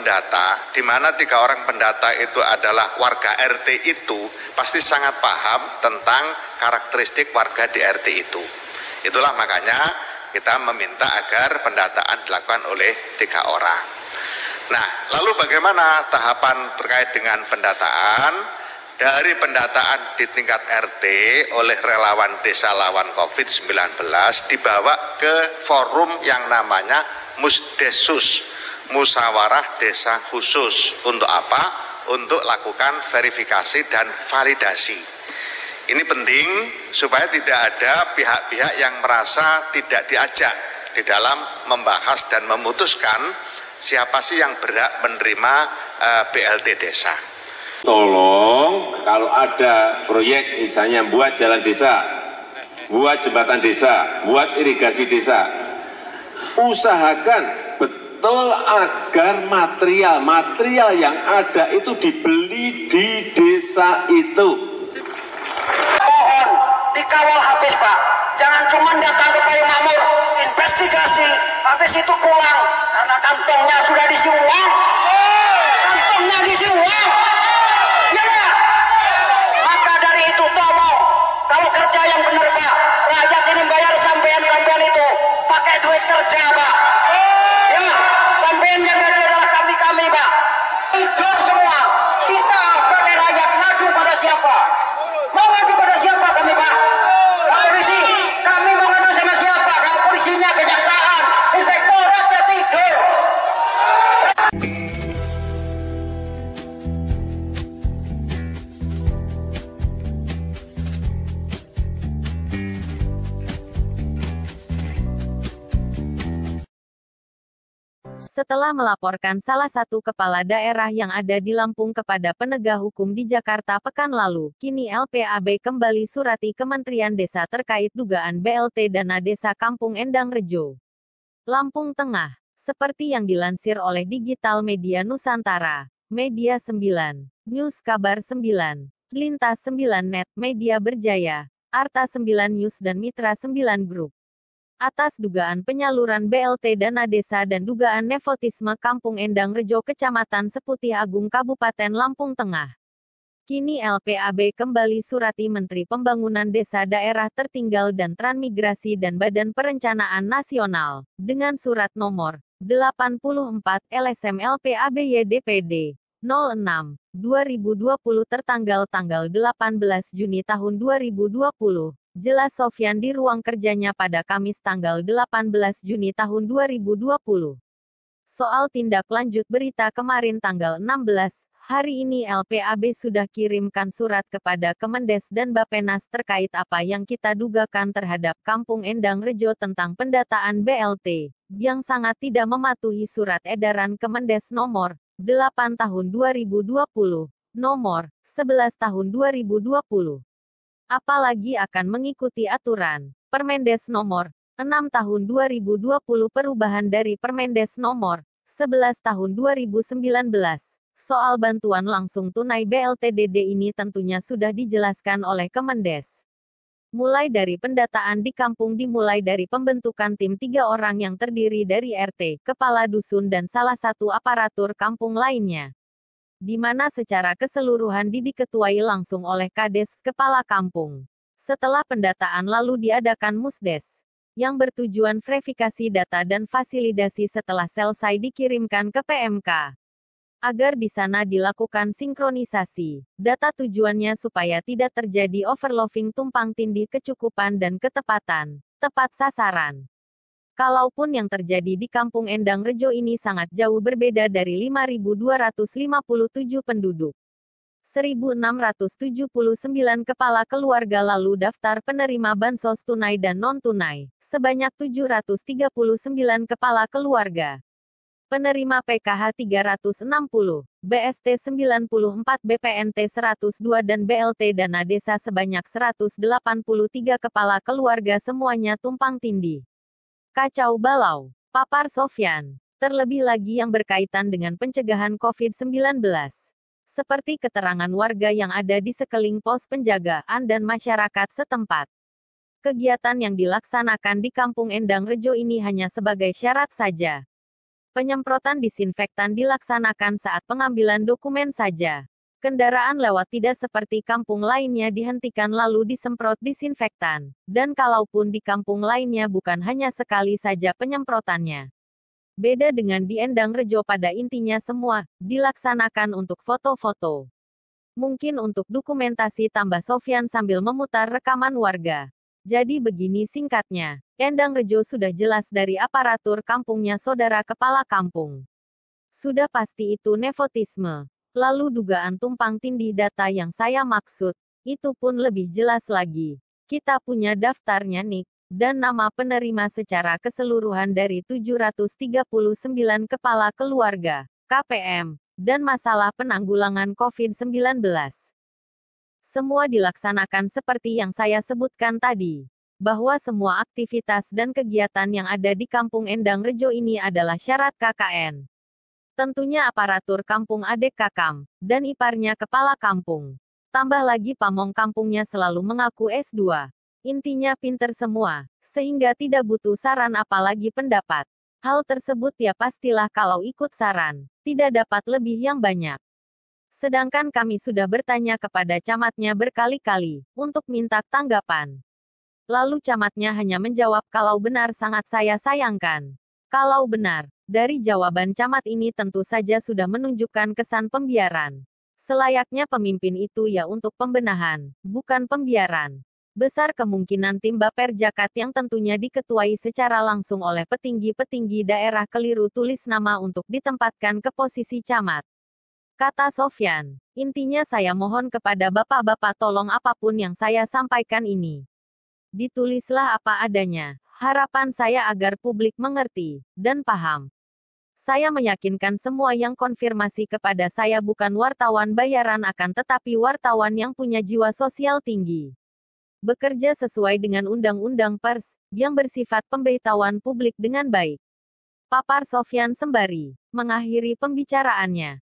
pendata, di mana 3 orang pendata itu adalah warga RT itu, pasti sangat paham tentang karakteristik warga di RT itu. Itulah makanya kita meminta agar pendataan dilakukan oleh 3 orang. Nah, lalu bagaimana tahapan terkait dengan pendataan? Dari pendataan di tingkat RT oleh relawan desa lawan COVID-19 dibawa ke forum yang namanya Musdesus, Musyawarah Desa Khusus. Untuk apa? Untuk lakukan verifikasi dan validasi. Ini penting supaya tidak ada pihak-pihak yang merasa tidak diajak di dalam membahas dan memutuskan siapa sih yang berhak menerima BLT desa. Tolong kalau ada proyek misalnya buat jalan desa, buat jembatan desa, buat irigasi desa, usahakan betul agar material yang ada itu dibeli di desa itu. Mohon dikawal habis Pak, jangan cuma datang ke Payu Makmur, investigasi, habis itu pulang, karena kantongnya sudah diisi uang, kantongnya diisi uang. Ya, maka dari itu tolong, kalau kerja yang benar Pak, rakyat ini bayar sampean itu pakai duit kerja Pak. Ya, sampean yang gaji adalah kami Pak. Tidur semua, kita sebagai rakyat ngadu pada siapa? Mau ngadu pada siapa kami Pak? Pak polisi, kami mau ngadu sama siapa? Kalau polisinya kejaksaan, inspektoratnya tidur. Setelah melaporkan salah satu kepala daerah yang ada di Lampung kepada penegak hukum di Jakarta pekan lalu, kini LPAB kembali surati Kementerian Desa terkait dugaan BLT dana desa Kampung Endang Rejo, Lampung Tengah. Seperti yang dilansir oleh Digital Media Nusantara, Media 9, News Kabar 9, Lintas 9 Net, Media Berjaya, Arta 9 News dan Mitra 9 Group. Atas dugaan penyaluran BLT dana desa dan dugaan nepotisme Kampung Endang Rejo Kecamatan Seputih Agung Kabupaten Lampung Tengah. Kini LPAB kembali surati Menteri Pembangunan Desa Daerah Tertinggal dan Transmigrasi dan Badan Perencanaan Nasional, dengan surat nomor 84 LSM LPABY DPD 06 2020 tertanggal tanggal 18 Juni tahun 2020. Jelas Sofyan di ruang kerjanya pada Kamis tanggal 18 Juni tahun 2020. Soal tindak lanjut berita kemarin tanggal 16, hari ini LPAB sudah kirimkan surat kepada Kemendes dan Bapenas terkait apa yang kita dugakan terhadap Kampung Endang Rejo tentang pendataan BLT, yang sangat tidak mematuhi surat edaran Kemendes nomor 8 tahun 2020, nomor 11 tahun 2020. Apalagi akan mengikuti aturan Permendes nomor 6 tahun 2020 perubahan dari Permendes nomor 11 tahun 2019. Soal bantuan langsung tunai BLTDD ini tentunya sudah dijelaskan oleh Kemendes. Mulai dari pendataan di kampung dimulai dari pembentukan tim 3 orang yang terdiri dari RT, kepala dusun dan salah satu aparatur kampung lainnya, di mana secara keseluruhan diketuai langsung oleh Kades, kepala kampung. Setelah pendataan lalu diadakan Musdes, yang bertujuan verifikasi data dan fasilitasi setelah selesai dikirimkan ke PMK. Agar di sana dilakukan sinkronisasi data tujuannya supaya tidak terjadi overloading tumpang tindih kecukupan dan ketepatan, tepat sasaran. Kalaupun yang terjadi di Kampung Endang Rejo ini sangat jauh berbeda dari 5.257 penduduk. 1.679 kepala keluarga lalu daftar penerima bansos tunai dan non-tunai, sebanyak 739 kepala keluarga. Penerima PKH 360, BST 94, BPNT 102 dan BLT dana desa sebanyak 183 kepala keluarga semuanya tumpang tindih. Kacau balau, papar Sofyan. Terlebih lagi yang berkaitan dengan pencegahan COVID-19. Seperti keterangan warga yang ada di sekeliling pos penjagaan dan masyarakat setempat. Kegiatan yang dilaksanakan di Kampung Endang Rejo ini hanya sebagai syarat saja. Penyemprotan disinfektan dilaksanakan saat pengambilan dokumen saja. Kendaraan lewat tidak seperti kampung lainnya dihentikan lalu disemprot disinfektan. Dan kalaupun di kampung lainnya bukan hanya sekali saja penyemprotannya. Beda dengan di Endang Rejo, pada intinya semua dilaksanakan untuk foto-foto. Mungkin untuk dokumentasi, tambah Sofyan sambil memutar rekaman warga. Jadi begini singkatnya, Endang Rejo sudah jelas dari aparatur kampungnya saudara kepala kampung. Sudah pasti itu nepotisme. Lalu dugaan tumpang tindih data yang saya maksud, itu pun lebih jelas lagi. Kita punya daftarnya nih, dan nama penerima secara keseluruhan dari 739 kepala keluarga, KPM, dan masalah penanggulangan COVID-19. Semua dilaksanakan seperti yang saya sebutkan tadi, bahwa semua aktivitas dan kegiatan yang ada di Kampung Endang Rejo ini adalah syarat KKN. Tentunya aparatur kampung adek kakam, dan iparnya kepala kampung. Tambah lagi pamong kampungnya selalu mengaku S2. Intinya pinter semua, sehingga tidak butuh saran apalagi pendapat. Hal tersebut ya pastilah kalau ikut saran, tidak dapat lebih yang banyak. Sedangkan kami sudah bertanya kepada camatnya berkali-kali, untuk minta tanggapan. Lalu camatnya hanya menjawab kalau benar sangat saya sayangkan. Kalau benar, dari jawaban camat ini tentu saja sudah menunjukkan kesan pembiaran. Selayaknya pemimpin itu ya untuk pembenahan, bukan pembiaran. Besar kemungkinan tim Baperjakat yang tentunya diketuai secara langsung oleh petinggi-petinggi daerah keliru tulis nama untuk ditempatkan ke posisi camat. Kata Sofyan, intinya saya mohon kepada bapak-bapak tolong apapun yang saya sampaikan ini. Ditulislah apa adanya. Harapan saya agar publik mengerti, dan paham. Saya meyakinkan semua yang konfirmasi kepada saya bukan wartawan bayaran akan tetapi wartawan yang punya jiwa sosial tinggi. Bekerja sesuai dengan undang-undang pers, yang bersifat pemberitahuan publik dengan baik. Papar Sofyan sembari mengakhiri pembicaraannya.